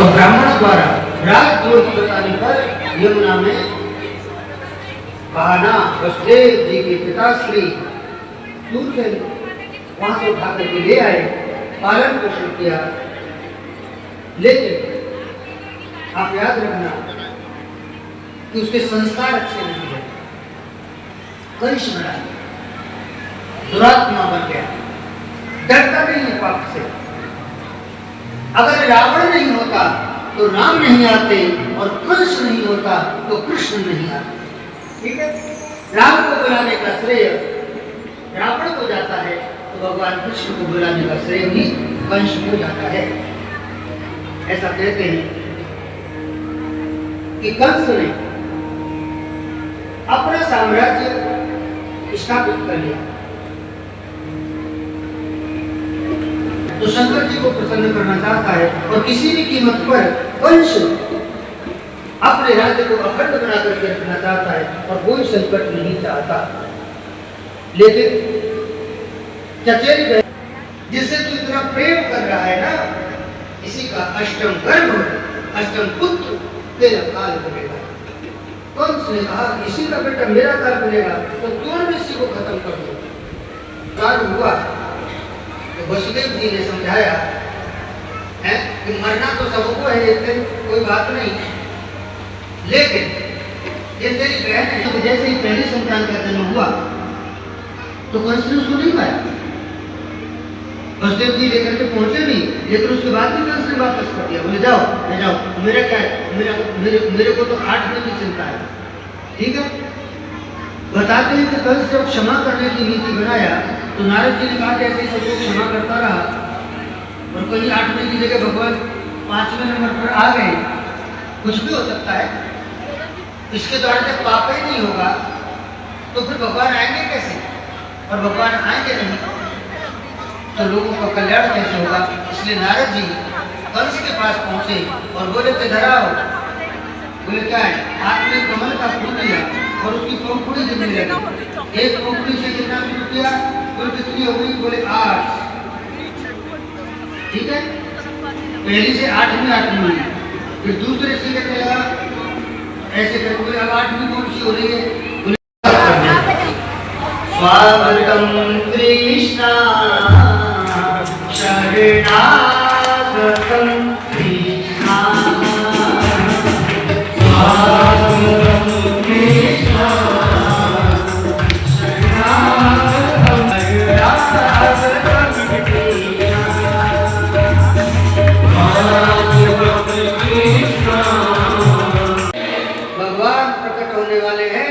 और ब्राह्मण द्वारा राजद्रोह बताने पर यमुना में बहाना वसुदेव जी के पिताश्री दूर से वहां से उठा करके ले आए, पालन पोषण किया। लेकिन आप याद रखना कि उसके संस्कार अच्छे नहीं है, कनिष्ठ बना, दुरात्मा बन गया, डरता नहीं है पाप से। अगर रावण नहीं होता तो राम नहीं आते, और कंस नहीं होता तो कृष्ण नहीं आते। ठीक है, राम को बुलाने का श्रेय रावण को जाता है, तो भगवान कृष्ण को बुलाने का श्रेय भी कंस को जाता है। ऐसा कहते हैं कि कंस ने अपना साम्राज्य स्थापित कर लिया, तो शंकर जी को प्रसन्न करना चाहता है और किसी भी कीमत पर कंस अपने राज्य को अखंड बना करके रखना चाहता है और कोई संकट नहीं चाहता। लेकिन चचेरी बहन जिससे तू इतना प्रेम कर रहा है ना, इसी का अष्टम गर्भ, अष्टम पुत्र तेरा काल करेगा। कंस ने कहा इसी का बेटा मेरा काल करेगा, तो तुरंत इसी को खत्म कर दो। काल हुआ तो वसुदेव जी ने समझाया है कि मरना तो सबको है, एक दिन कोई बात नहीं, लेकिन ये तेरी बहन है। तो जैसे ही पहली संतान का जन्म हुआ तो कंस ने उसको नहीं पाया, वसुदेव जी लेकर के पहुंचे नहीं, लेकिन उसके बाद भी कंस ने वापस कर दिया, बोले जाओ ले जाओ, मेरा क्या है, मेरे को तो 8 दिन की चिंता है। ठीक है, बताते हैं कि कंस जब क्षमा करने की नीति बनाया तो नारद जी ने कहा कि ऐसे सबको क्षमा करता रहा, और कहीं 8 दिन की जगह भगवान 5वें नंबर पर आ गए। कुछ भी हो सकता है, इसके द्वारा जब पाप ही नहीं होगा तो फिर भगवान आएंगे कैसे, और भगवान आएंगे नहीं तो लोगों का कल्याण कैसे होगा। इसलिए नारद जी कंस के पास पहुंचे और बोले कि धराओ। बोले क्या है, हाथ में कमल का फूल लिया और उसकी पंखुड़ी गिरने लगी। एक पंखुड़ी से गिरना शुरू किया, तो कितनी हो गई, बोले 8। ठीक है, पहली से 8वीं 8वीं, फिर दूसरे से गिरने लगा, ऐसे करके बोले अब 8वीं कौन सी हो रही है, बोले स्वागतम कृष्णा शरणागतम कृष्णा, स्वागतम कृष्णा शरणागतम कृष्णा। भगवान प्रकट होने वाले हैं